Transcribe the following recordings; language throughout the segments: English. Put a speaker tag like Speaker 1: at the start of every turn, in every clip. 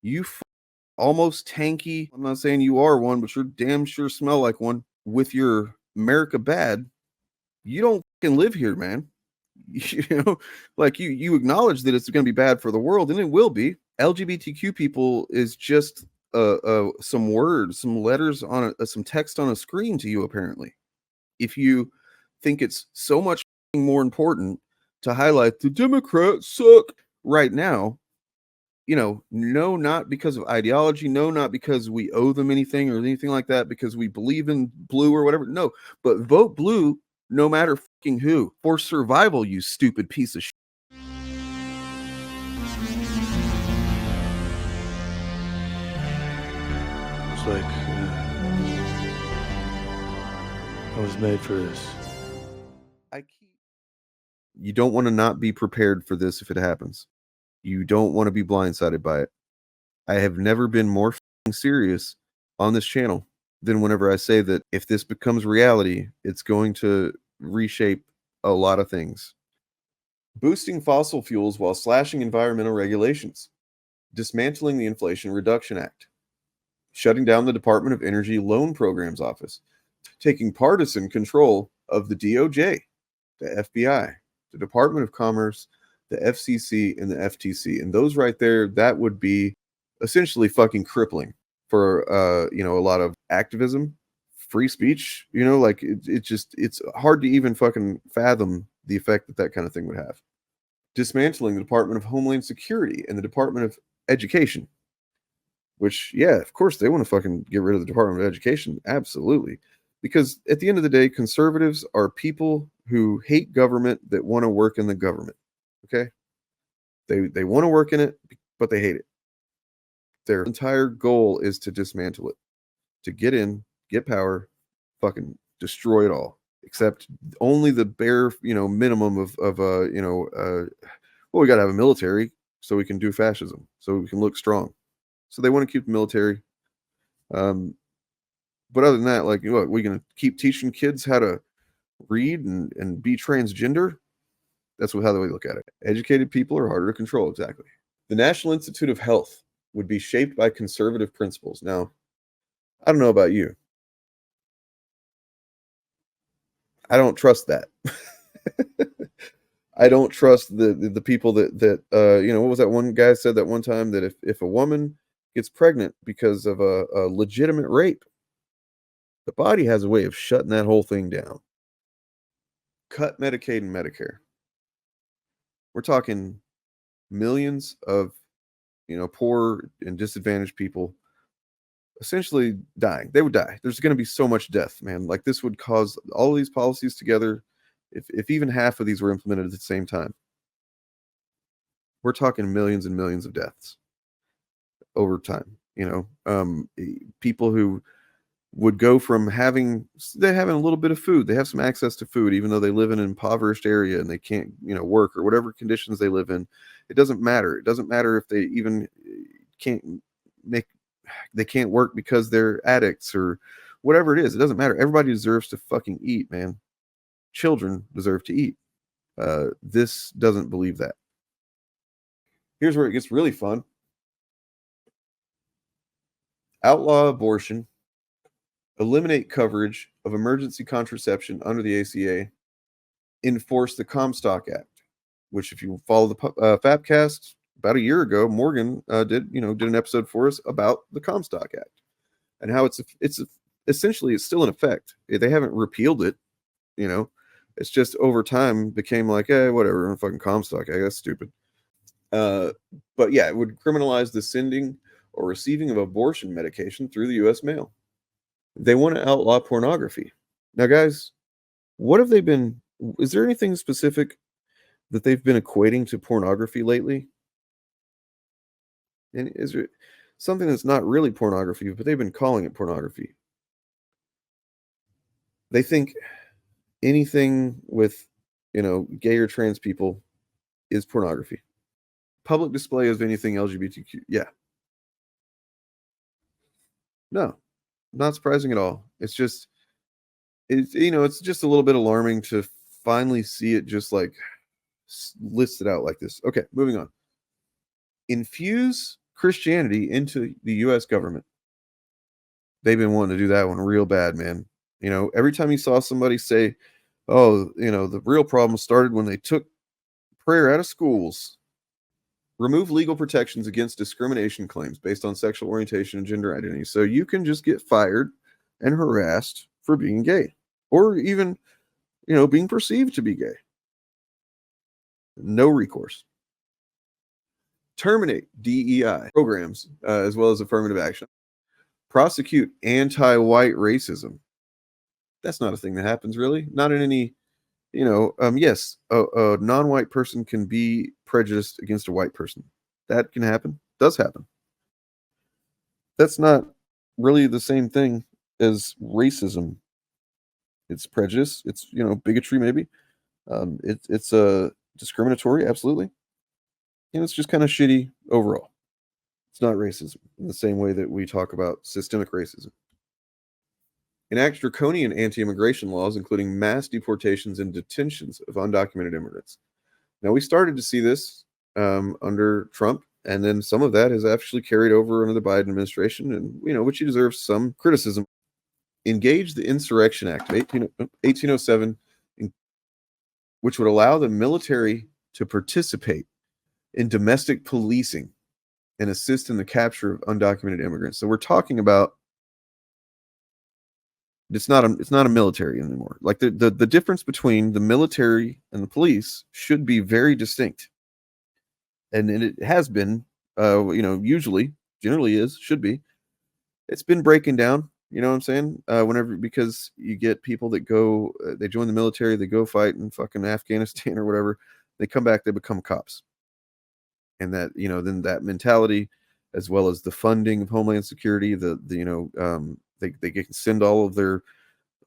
Speaker 1: You almost tanky. I'm not saying you are one, but you're damn sure smell like one with your America bad. You don't fucking live here, man. You know, like you acknowledge that it's going to be bad for the world, and it will be. LGBTQ people is just some words, some letters on some text on a screen to you, apparently. If you think it's so much more important to highlight the Democrats suck right now, no, not because of ideology, no, not because we owe them anything or anything like that, because we believe in blue or whatever. No, but vote blue no matter fucking who, for survival, you stupid piece of shit.
Speaker 2: It's like I was made for this.
Speaker 1: You don't want to not be prepared for this if it happens. You don't want to be blindsided by it. I have never been more serious on this channel than whenever I say that if this becomes reality, it's going to reshape a lot of things. Boosting fossil fuels while slashing environmental regulations. Dismantling the Inflation Reduction Act. Shutting down the Department of Energy Loan Programs Office. Taking partisan control of the DOJ, the FBI, the Department of Commerce, the FCC, and the FTC. And those right there, that would be essentially fucking crippling for, a lot of activism, free speech, like it's hard to even fucking fathom the effect that kind of thing would have. Dismantling the Department of Homeland Security and the Department of Education, which, yeah, of course they want to fucking get rid of the Department of Education. Absolutely. Because at the end of the day, conservatives are people who hate government that want to work in the government. Okay? They want to work in it, but they hate it. Their entire goal is to dismantle it, to get in, get power, fucking destroy it all. Except only the bare, minimum of we got to have a military so we can do fascism, so we can look strong. So they want to keep the military. But other than that, like, what, we going to keep teaching kids how to read and be transgender? That's how they look at it. Educated people are harder to control, exactly. The National Institute of Health would be shaped by conservative principles. Now, I don't know about you. I don't trust that. I don't trust the people that what was that one guy said that one time, that if a woman gets pregnant because of a legitimate rape, the body has a way of shutting that whole thing down. Cut Medicaid and Medicare. We're talking millions of, poor and disadvantaged people essentially dying. They would die. There's going to be so much death, man. Like, this would cause all of these policies together. If even half of these were implemented at the same time, we're talking millions and millions of deaths over time. People who would go from having a little bit of food, they have some access to food, even though they live in an impoverished area and they can't, work, or whatever conditions they live in. It doesn't matter. It doesn't matter if they even they can't work because they're addicts or whatever it is. It doesn't matter. Everybody deserves to fucking eat, man. Children deserve to eat. This doesn't believe that. Here's where it gets really fun. Outlaw abortion. Eliminate coverage of emergency contraception under the ACA. Enforce the Comstock Act, which, if you follow the Fapcast, about a year ago, Morgan did an episode for us about the Comstock Act and how it's essentially still in effect. They haven't repealed it. It's just over time became like, whatever, fucking Comstock Act, that's stupid. But yeah, it would criminalize the sending or receiving of abortion medication through the U.S. mail. They want to outlaw pornography. Now, guys, what have they been? Is there anything specific that they've been equating to pornography lately? And is there something that's not really pornography, but they've been calling it pornography? They think anything with, gay or trans people is pornography. Public display of anything LGBTQ. Yeah. No, not surprising at all. It's just a little bit alarming to finally see it just like listed out like this. Okay, moving on. Infuse Christianity into the U.S. government. They've been wanting to do that one real bad, man. You know, every time you saw somebody say, oh, you know, the real problem started when they took prayer out of schools, remove legal protections against discrimination claims based on sexual orientation and gender identity. So you can just get fired and harassed for being gay or even, you know, being perceived to be gay. No recourse. Terminate DEI programs as well as affirmative action. Prosecute anti-white racism. That's not a thing that happens, really. Not in any, you know, yes, a non-white person can be prejudiced against a white person. That can happen. Does happen. That's not really the same thing as racism. It's prejudice. It's, you know, bigotry maybe. It's discriminatory, absolutely. And it's just kind of shitty overall. It's not racism in the same way that we talk about systemic racism. Enact draconian anti-immigration laws, including mass deportations and detentions of undocumented immigrants. Now, we started to see this under Trump, and then some of that has actually carried over under the Biden administration, and, you know, which he deserves some criticism. Engage the Insurrection Act of 1807, which would allow the military to participate in domestic policing and assist in the capture of undocumented immigrants. So we're talking about it's not a military anymore. Like the difference between the military and the police should be very distinct. And it has been, you know, generally should be. It's been breaking down, you know what I'm saying? Whenever, because you get people that go, they join the military, they go fight in fucking Afghanistan or whatever. They come back, they become cops. And that, you know, then that mentality, as well as the funding of Homeland Security, you know, they can send all of their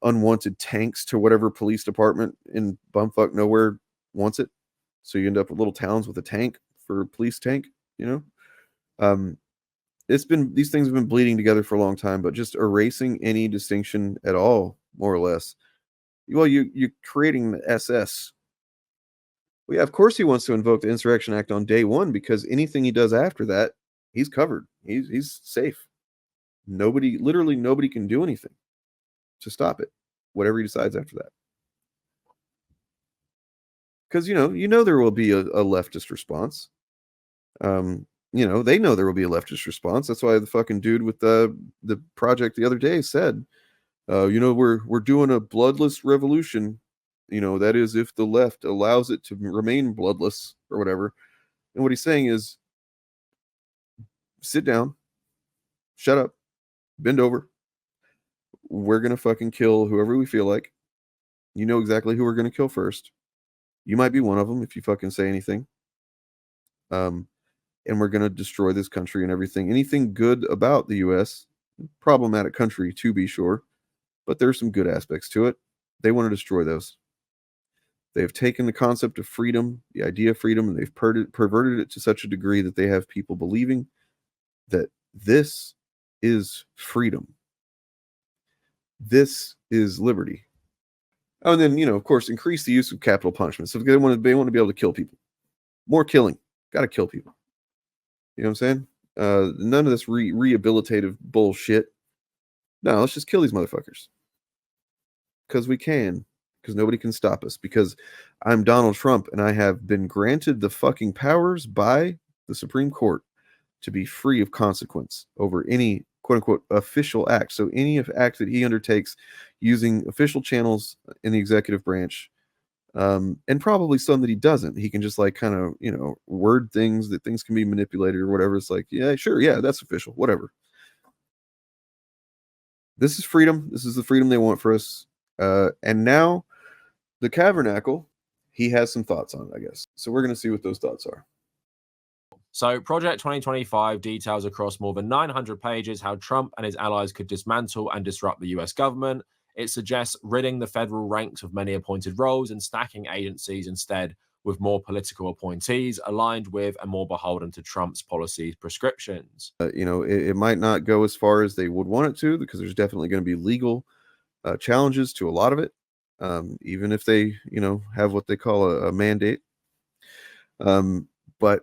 Speaker 1: unwanted tanks to whatever police department in bumfuck nowhere wants it. So you end up with little towns with a tank for a police tank, you know? These things have been bleeding together for a long time, but just erasing any distinction at all, more or less. Well, you're creating the SS. Well, yeah, of course he wants to invoke the Insurrection Act on day one, because anything he does after that, he's covered. He's safe. Literally nobody can do anything to stop it, whatever he decides after that. Because, you know there will be a leftist response. You know, they know there will be a leftist response. That's why the fucking dude with the project the other day said, you know, we're doing a bloodless revolution. You know, that is if the left allows it to remain bloodless or whatever. And what he's saying is, sit down, shut up, bend over. We're going to fucking kill whoever we feel like. You know exactly who we're going to kill first. You might be one of them if you fucking say anything. And we're going to destroy this country and everything. Anything good about the U.S., problematic country to be sure, but there's some good aspects to it. They want to destroy those. They have taken the concept of freedom, the idea of freedom, and they've perverted it to such a degree that they have people believing that this is freedom. This is liberty. Oh, and then, you know, of course, increase the use of capital punishment. So they want to be able to kill people. More killing. Got to kill people. You know what I'm saying? None of this rehabilitative bullshit. No, let's just kill these motherfuckers. Because we can. Because nobody can stop us. Because I'm Donald Trump and I have been granted the fucking powers by the Supreme Court to be free of consequence over any quote unquote official act. So any act that he undertakes using official channels in the executive branch, and probably some that he doesn't, he can just like kind of, you know, word things that things can be manipulated or whatever. It's like, yeah, sure. Yeah, that's official, whatever. This is freedom. This is the freedom they want for us. And now the Kavernacle, he has some thoughts on it, I guess. So we're going to see what those thoughts are.
Speaker 3: So Project 2025 details across more than 900 pages how Trump and his allies could dismantle and disrupt the US government. It suggests ridding the federal ranks of many appointed roles and stacking agencies instead with more political appointees aligned with and more beholden to Trump's policy prescriptions.
Speaker 1: You know, it might not go as far as they would want it to, because there's definitely going to be legal challenges to a lot of it, even if they, you know, have what they call a mandate. But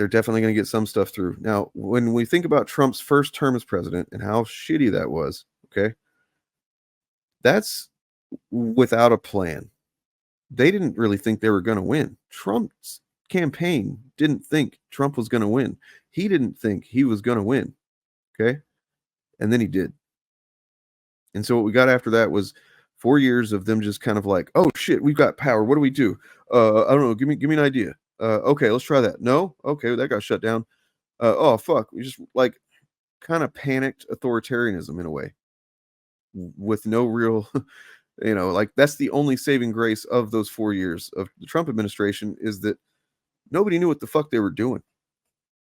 Speaker 1: they're definitely going to get some stuff through. Now, when we think about Trump's first term as president and how shitty that was, okay, that's without a plan. They didn't really think they were going to win. Trump's campaign didn't think Trump was going to win. He didn't think he was going to win, okay? And then he did. And so what we got after that was 4 years of them just kind of like, oh shit, we've got power. What do we do? I don't know. Give me an idea. Okay, let's try that. No, okay, that got shut down. Oh fuck, we just like kind of panicked authoritarianism in a way, with no real, like that's the only saving grace of those 4 years of the Trump administration is that nobody knew what the fuck they were doing.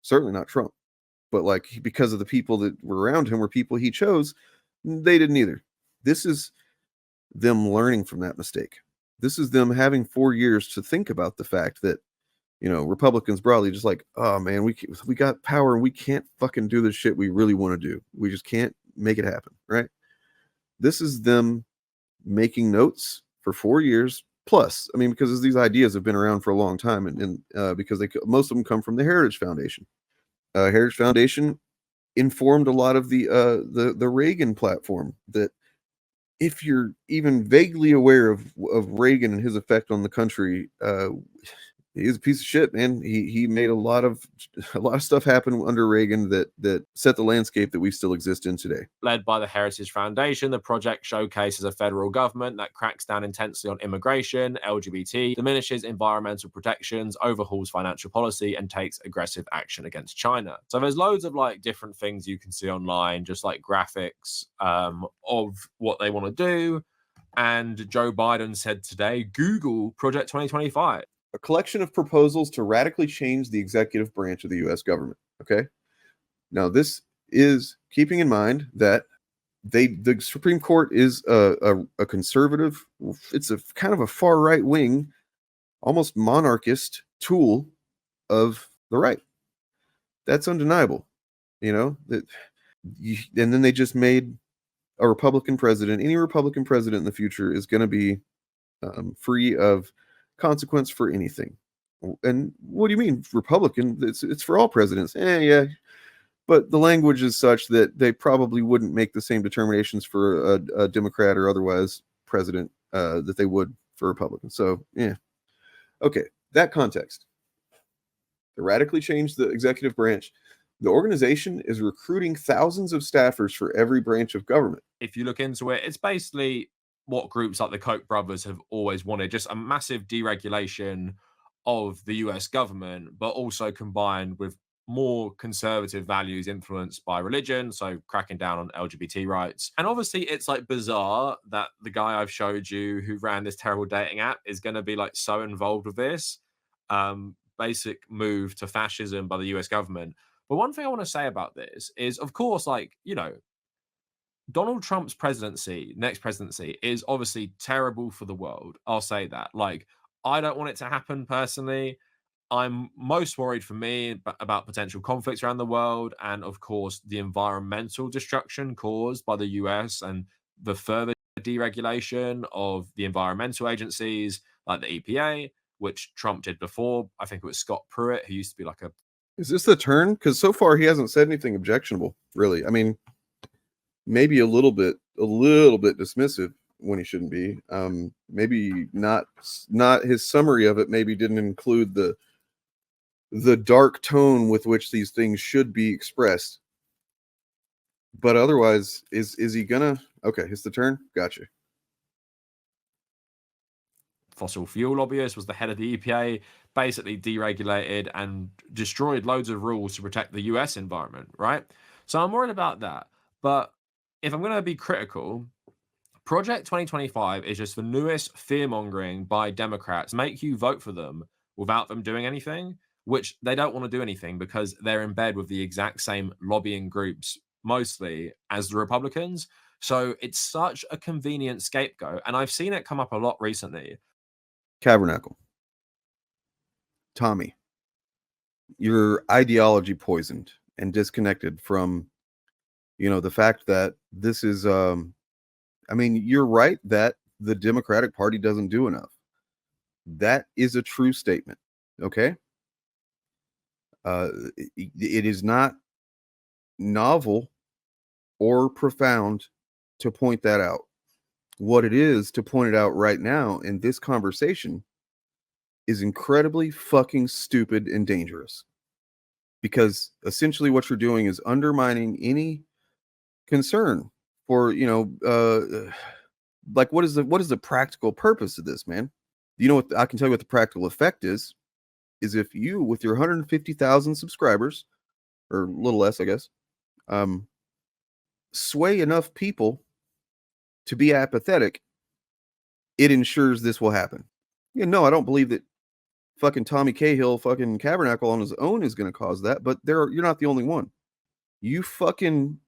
Speaker 1: Certainly not Trump, but like because of the people that were around him were people he chose, they didn't either. This is them learning from that mistake. This is them having 4 years to think about the fact that, Republicans broadly just like, oh man, we got power and we can't fucking do the shit we really want to do. We just can't make it happen, right? This is them making notes for 4 years plus. I mean, because these ideas have been around for a long time, and because most of them come from the Heritage Foundation. Heritage Foundation informed a lot of the Reagan platform. That if you're even vaguely aware of Reagan and his effect on the country, he's a piece of shit, man. He made a lot of stuff happen under Reagan that set the landscape that we still exist in today.
Speaker 3: Led by the Heritage Foundation, the project showcases a federal government that cracks down intensely on immigration, LGBT, diminishes environmental protections, overhauls financial policy, and takes aggressive action against China. So there's loads of like different things you can see online, just like graphics of what they want to do. And Joe Biden said today, Google Project 2025.
Speaker 1: A collection of proposals to radically change the executive branch of the U.S. government. Okay. Now, this is keeping in mind that the Supreme Court is a conservative. It's a kind of a far right wing, almost monarchist tool of the right. That's undeniable. And then they just made a Republican president. Any Republican president in the future is going to be free of consequence for anything. And what do you mean Republican? It's for all presidents. Yeah, but the language is such that they probably wouldn't make the same determinations for a Democrat or otherwise president that they would for Republicans. So yeah, okay, that context. They radically changed the executive branch. The organization is recruiting thousands of staffers for every branch of government.
Speaker 3: If you look into it, it's basically what groups like the Koch brothers have always wanted, just a massive deregulation of the US government, but also combined with more conservative values influenced by religion, so cracking down on LGBT rights. And obviously it's like bizarre that the guy I've showed you who ran this terrible dating app is going to be like so involved with this basic move to fascism by the US government. But one thing I want to say about this is, of course, like, Donald Trump's next presidency is obviously terrible for the world. I'll say that. Like, I don't want it to happen personally. I'm most worried for me about potential conflicts around the world and, of course, the environmental destruction caused by the US and the further deregulation of the environmental agencies like the EPA, which Trump did before. I think it was Scott Pruitt, who used to be like a...
Speaker 1: Is this the turn? Because so far he hasn't said anything objectionable, really. I mean, maybe a little bit dismissive when he shouldn't be. Maybe not his summary of it maybe didn't include the dark tone with which these things should be expressed. But otherwise, is he gonna? Okay, it's the turn. Gotcha.
Speaker 3: Fossil fuel lobbyist, was the head of the EPA, basically deregulated and destroyed loads of rules to protect the US environment, right? So I'm worried about that. But if I'm going to be critical, Project 2025 is just the newest fear-mongering by Democrats, make you vote for them without them doing anything, which they don't want to do anything because they're in bed with the exact same lobbying groups, mostly, as the Republicans. So it's such a convenient scapegoat. And I've seen it come up a lot recently.
Speaker 1: Kavernacle. Tommy, your ideology poisoned and disconnected from, the fact that this is, you're right that the Democratic Party doesn't do enough. That is a true statement. Okay. It is not novel or profound to point that out. What it is to point it out right now in this conversation is incredibly fucking stupid and dangerous. Because essentially what you're doing is undermining any concern for, like what is the practical purpose of this, man? You know what I can tell you what the practical effect is if you, with your 150,000 subscribers, or a little less, I guess, sway enough people to be apathetic, it ensures this will happen. No, I don't believe that fucking Tommy Cahill, fucking Kavernacle on his own is going to cause that, but you're not the only one. You fucking,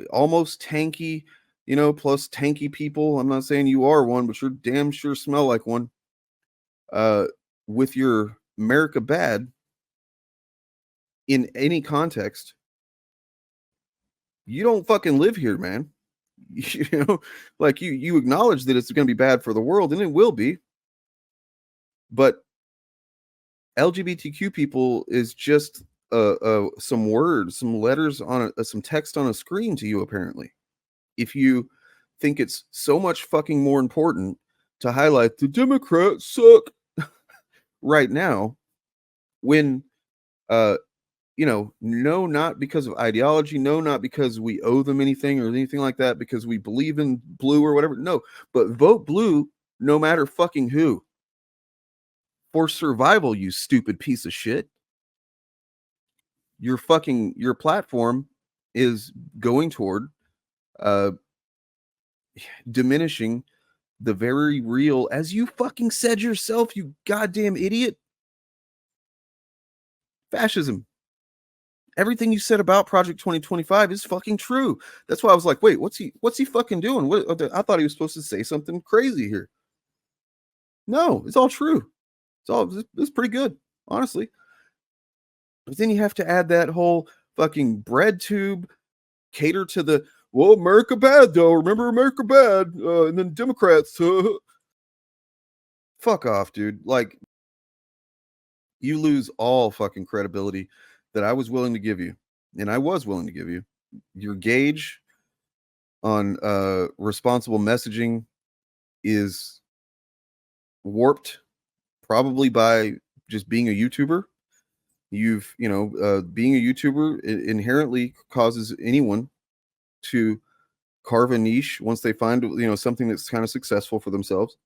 Speaker 1: almost tanky, plus tanky people. I'm not saying you are one, but you're damn sure smell like one. With your America bad in any context, you don't fucking live here, man. Like you acknowledge that it's going to be bad for the world, and it will be. But LGBTQ people is just some words, some letters on some text on a screen to you, apparently. If you think it's so much fucking more important to highlight the Democrats suck right now, when no, not because of ideology, no, not because we owe them anything or anything like that, because we believe in blue or whatever. No, but vote blue no matter fucking who. For survival, you stupid piece of shit. Your platform is going toward diminishing the very real, as you fucking said yourself, you goddamn idiot, fascism. Everything you said about Project 2025 is fucking true. That's why I was like, wait, what's he fucking doing? I thought he was supposed to say something crazy here. No, it's all true. It's pretty good, honestly. But then you have to add that whole fucking bread tube, cater to the, well, America bad though. Remember America bad, and then Democrats. Fuck off, dude. Like, you lose all fucking credibility that I was willing to give you, and I was willing to give you. Your gauge on responsible messaging is warped, probably by just being a YouTuber. Being a YouTuber inherently causes anyone to carve a niche once they find something that's kind of successful for themselves.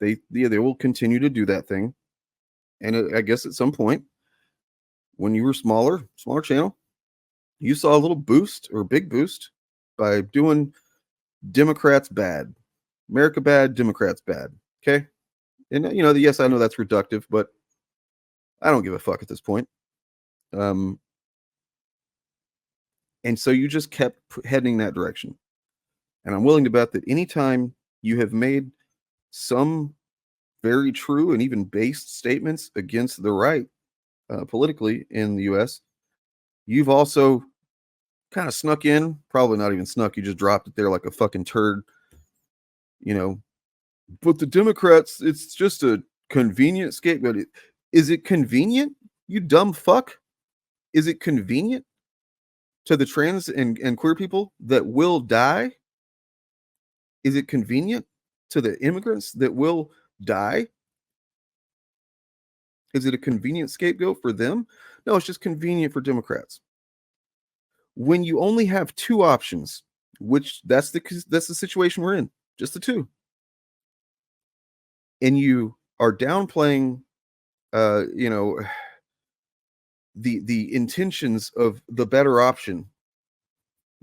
Speaker 1: They will continue to do that thing, and I guess at some point, when you were smaller channel, you saw a little boost or a big boost by doing Democrats bad, America bad, Democrats bad. Okay, and yes, I know that's reductive, but I don't give a fuck at this point. And so you just kept heading that direction. And I'm willing to bet that anytime you have made some very true and even based statements against the right politically in the US, you've also kind of snuck in, probably not even snuck, you just dropped it there like a fucking turd, but the Democrats, it's just a convenient scapegoat. Is it convenient, you dumb fuck? Is it convenient to the trans and queer people that will die? Is it convenient to the immigrants that will die? Is it a convenient scapegoat for them? No, it's just convenient for Democrats. When you only have two options, which that's the situation we're in, just the two, and you are downplaying, the intentions of the better option,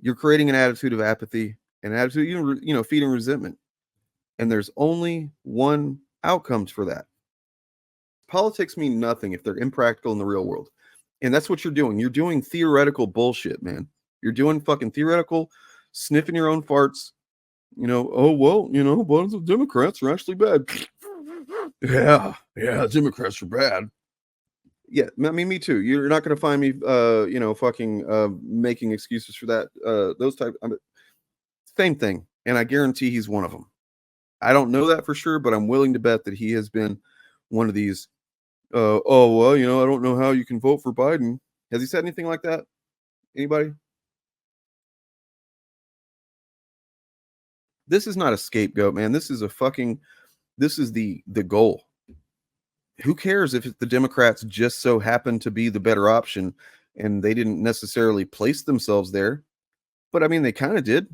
Speaker 1: you're creating an attitude of apathy, an attitude, feeding resentment, and there's only one outcome for that. Politics mean nothing if they're impractical in the real world. And that's what you're doing. You're doing theoretical bullshit, man. You're doing fucking theoretical, sniffing your own farts. Bunch of Democrats are actually bad. Yeah, Democrats are bad. Yeah, I mean, me too. You're not going to find me, making excuses for that. Those type, same thing. And I guarantee he's one of them. I don't know that for sure, but I'm willing to bet that he has been one of these oh, well, I don't know how you can vote for Biden. Has he said anything like that? Anybody? This is not a scapegoat, man. This is the goal. Who cares if the Democrats just so happen to be the better option and they didn't necessarily place themselves there? But I mean, they kind of did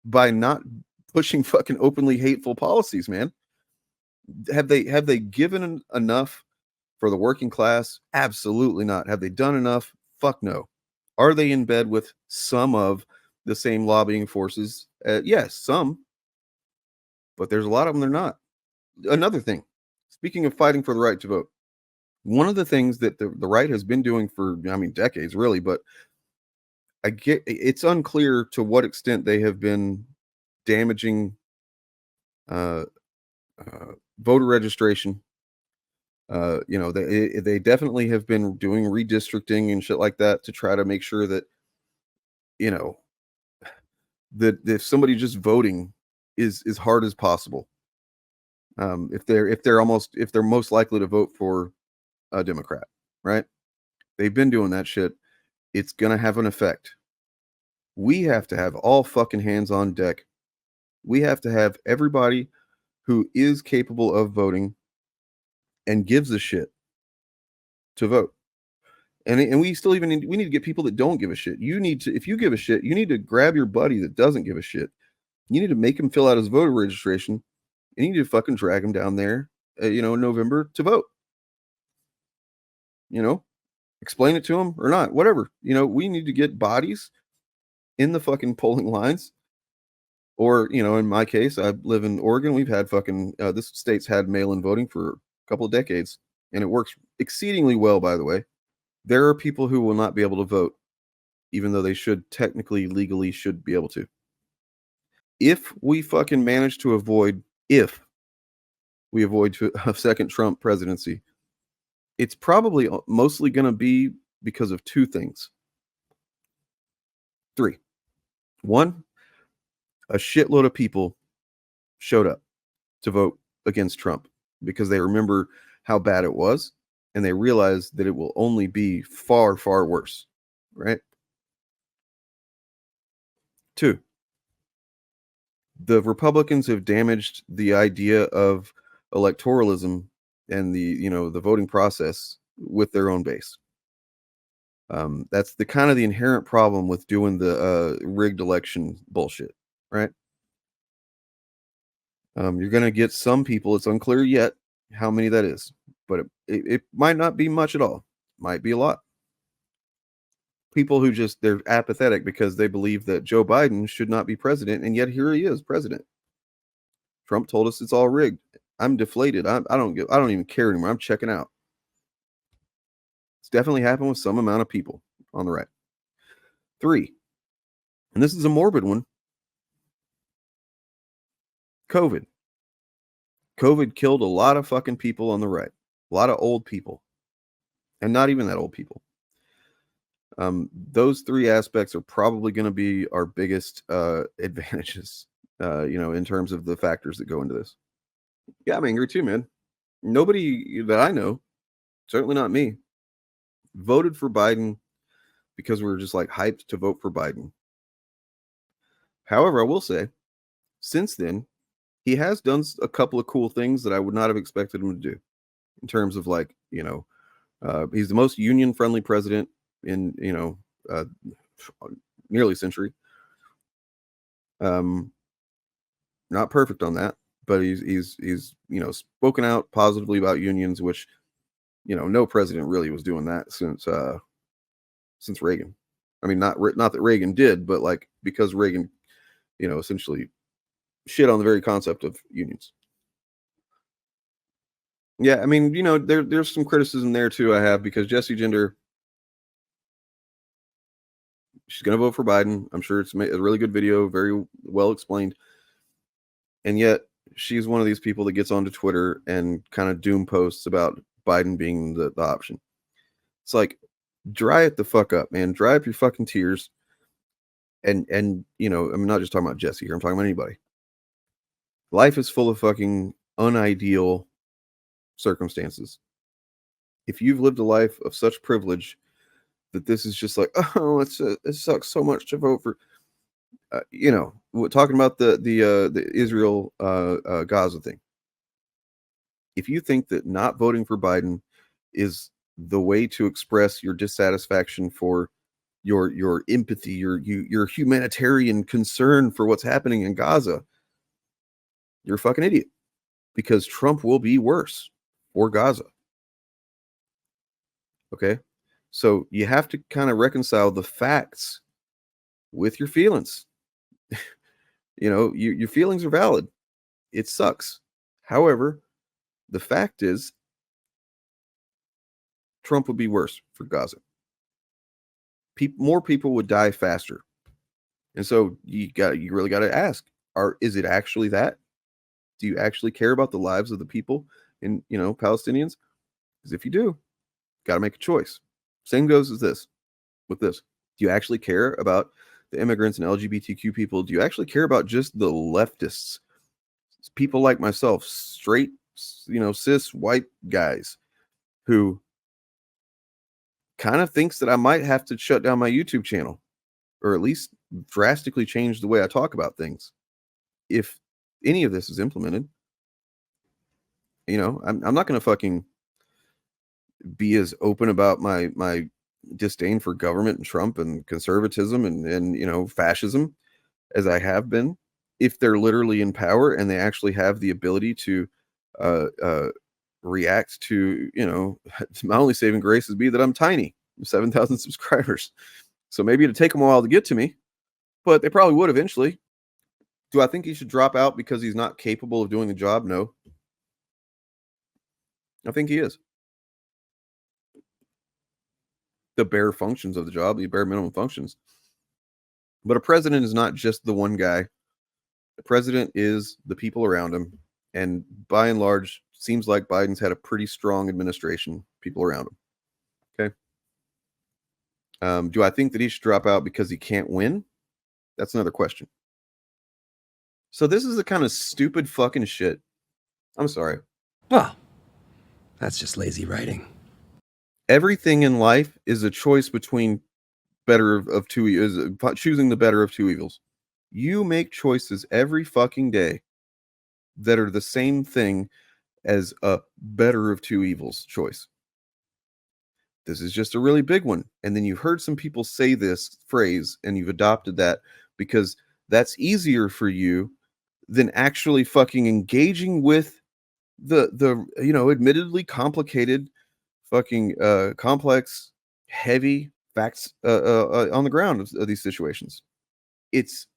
Speaker 1: by not pushing fucking openly hateful policies, man. Have they given enough for the working class? Absolutely not. Have they done enough? Fuck no. Are they in bed with some of the same lobbying forces? Yes, some, but there's a lot of them they're not. Another thing, speaking of fighting for the right to vote, one of the things that the right has been doing for, I mean, decades really, but it's unclear to what extent they have been damaging uh, voter registration. They definitely have been doing redistricting and shit like that to try to make sure that you know that if somebody just voting is as hard as possible. If they're most likely to vote for a Democrat, right? They've been doing that shit. It's gonna have an effect. We have to have all fucking hands on deck. We have to have everybody who is capable of voting and gives a shit to vote. And we still we need to get people that don't give a shit. If you give a shit, you need to grab your buddy that doesn't give a shit. You need to make him fill out his voter registration, and you need to fucking drag him down there, in November to vote. Explain it to him or not, whatever. We need to get bodies in the fucking polling lines. Or, in my case, I live in Oregon. We've had this state's had mail-in voting for a couple of decades, and it works exceedingly well, by the way. There are people who will not be able to vote, even though they legally should be able to. If we fucking manage to avoid a second Trump presidency, it's probably mostly going to be because of two things. Three. One, a shitload of people showed up to vote against Trump because they remember how bad it was, and they realize that it will only be far, far worse, right? Two, the Republicans have damaged the idea of electoralism and the voting process with their own base. That's the kind of the inherent problem with doing the rigged election bullshit, right? You're going to get some people, it's unclear yet how many that is, but it might not be much at all. Might be a lot. People who they're apathetic because they believe that Joe Biden should not be president, and yet here he is president. Trump told us it's all rigged. I'm deflated. I don't even care anymore. I'm checking out. It's definitely happened with some amount of people on the right. Three, and this is a morbid one. COVID killed a lot of fucking people on the right. A lot of old people. And not even that old people. Those three aspects are probably going to be our biggest advantages, in terms of the factors that go into this. Yeah, I'm angry too, man. Nobody that I know, certainly not me, voted for Biden because we were just like hyped to vote for Biden. However, I will say, since then, he has done a couple of cool things that I would not have expected him to do, in terms of he's the most union-friendly president in nearly a century. Not perfect on that, but he's spoken out positively about unions, which no president really was doing that since Reagan. I mean, not that Reagan did, but because Reagan essentially shit on the very concept of unions. Yeah, I mean, there's some criticism there too I have, because Jessie Gender, she's going to vote for Biden. I'm sure it's a really good video, very well explained. And yet she's one of these people that gets onto Twitter and kind of doom posts about Biden being the option. It's like, dry it the fuck up, man. Dry up your fucking tears. And I'm not just talking about Jessie here. I'm talking about anybody. Life is full of fucking unideal circumstances. if you've lived a life of such privilege that this is just like, oh, it sucks so much to vote for, we're talking about the Israel Gaza thing. If you think that not voting for Biden is the way to express your dissatisfaction for your empathy, your humanitarian concern for what's happening in Gaza, you're a fucking idiot, because Trump will be worse for Gaza. Okay? So you have to kind of reconcile the facts with your feelings. Your feelings are valid. It sucks. However, the fact is Trump would be worse for Gaza. More people would die faster. And so you really got to ask, is it actually that? Do you actually care about the lives of the people in, Palestinians? Because if you do, got to make a choice. Same goes with this. Do you actually care about the immigrants and LGBTQ people? Do you actually care about just the leftists? People like myself, straight, cis white guys who kind of thinks that I might have to shut down my YouTube channel, or at least drastically change the way I talk about things if any of this is implemented. I'm not going to fucking be as open about my disdain for government and Trump and conservatism and fascism as I have been, if they're literally in power and they actually have the ability to react to, my only saving grace is that I'm tiny, 7,000 subscribers. So maybe it'd take them a while to get to me, but they probably would eventually. Do I think he should drop out because he's not capable of doing the job? No. I think he is. The bare functions of the job, the bare minimum functions. But a president is not just the one guy. The president is the people around him. And by and large, seems like Biden's had a pretty strong administration, people around him. Okay. Do I think that he should drop out because he can't win? That's another question. So this is the kind of stupid fucking shit. I'm sorry.
Speaker 4: Well, that's just lazy writing.
Speaker 1: Everything in life is a choice between choosing the better of two evils. You make choices every fucking day that are the same thing as a better of two evils choice. This is just a really big one. And then you've heard some people say this phrase and you've adopted that because that's easier for you than actually fucking engaging with the admittedly complicated, fucking complex, heavy facts on the ground of these situations. It's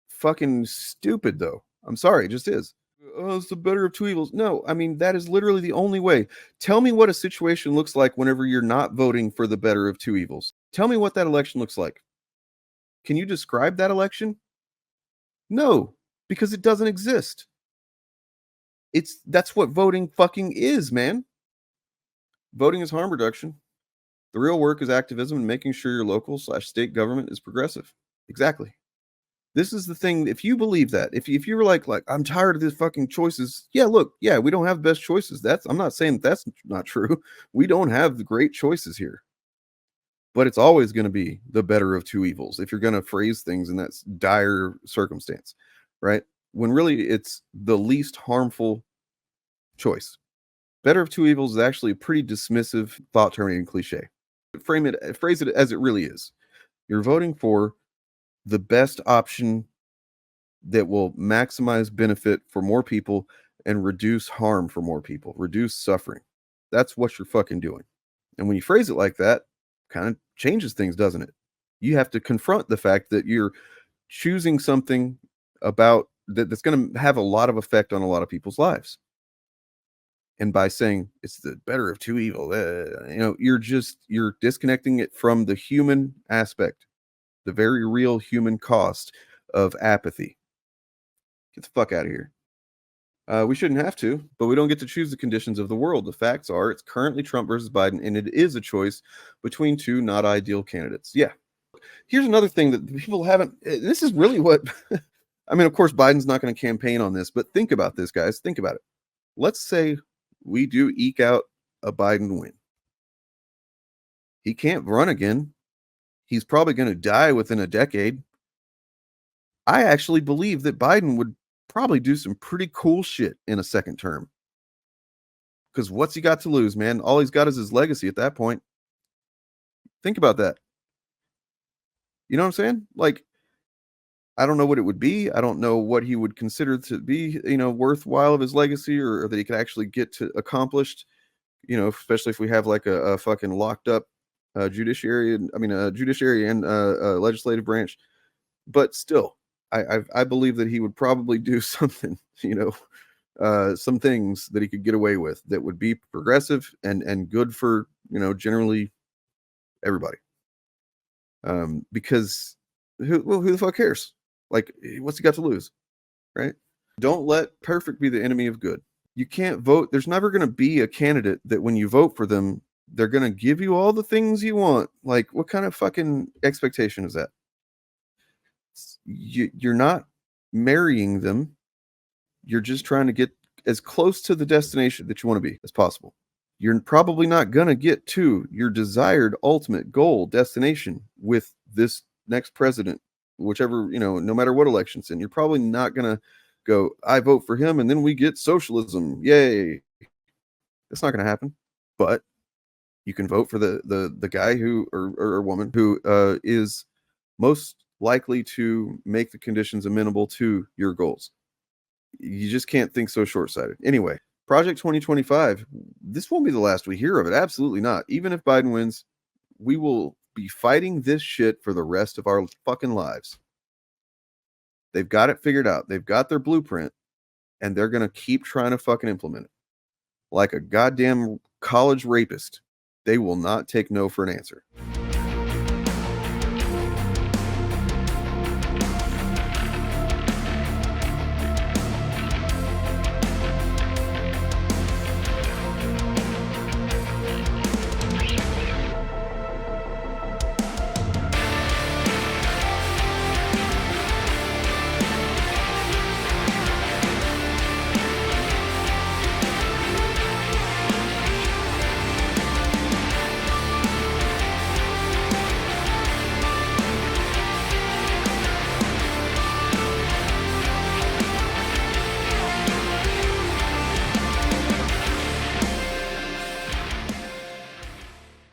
Speaker 1: fucking stupid, though. I'm sorry, it just is. Oh, it's the better of two evils. No, I mean, that is literally the only way. Tell me what a situation looks like whenever you're not voting for the better of two evils. Tell me what that election looks like. Can you describe that election? No, because it doesn't exist. That's what voting fucking is, man. Voting is harm reduction. The real work is activism and making sure your local/state government is progressive. Exactly. This is the thing. If you believe that, if you were like I'm tired of these fucking choices. Yeah, look, yeah, we don't have the best choices. I'm not saying that's not true. We don't have the great choices here. But it's always going to be the better of two evils if you're going to phrase things in that dire circumstance, right? When really it's the least harmful choice. Better of two evils is actually a pretty dismissive, thought-terminating cliche. Phrase it as it really is. You're voting for the best option that will maximize benefit for more people and reduce harm for more people, reduce suffering. That's what you're fucking doing. And when you phrase it like that, kind of changes things, doesn't it? You have to confront the fact that you're choosing something about that's going to have a lot of effect on a lot of people's lives. And by saying it's the better of two evil, you're disconnecting it from the human aspect, the very real human cost of apathy. Get the fuck out of here. We shouldn't have to, but we don't get to choose the conditions of the world. The facts are it's currently Trump versus Biden, and it is a choice between two not ideal candidates. Yeah. Here's another thing that people haven't, this is really what, I mean, of course, Biden's not going to campaign on this, but think about this, guys. Think about it. Let's say we do eke out a Biden win. He can't run again. He's probably going to die within a decade. I actually believe that Biden would probably do some pretty cool shit in a second term. Because what's he got to lose, man? All he's got is his legacy at that point. Think about that. You know what I'm saying? Like, I don't know what it would be. I don't know what he would consider to be, worthwhile of his legacy or that he could actually get to accomplished, especially if we have like a fucking locked up judiciary and legislative branch. But still, I believe that he would probably do something, some things that he could get away with that would be progressive and good for, generally everybody. Because who the fuck cares? Like, what's he got to lose, right? Don't let perfect be the enemy of good. You can't vote. There's never going to be a candidate that when you vote for them, they're going to give you all the things you want. Like, what kind of fucking expectation is that? You're not marrying them. You're just trying to get as close to the destination that you want to be as possible. You're probably not going to get to your desired ultimate goal destination with this next president, whichever, no matter what election's in. You're probably not going to go, I vote for him and then we get socialism. Yay. That's not going to happen. But you can vote for the guy who or woman who is most likely to make the conditions amenable to your goals. You just can't think so short-sighted. Anyway, Project 2025, this won't be the last we hear of it. Absolutely not. Even if Biden wins, we will be fighting this shit for the rest of our fucking lives. They've got it figured out. They've got their blueprint, and they're going to keep trying to fucking implement it. Like a goddamn college rapist, they will not take no for an answer.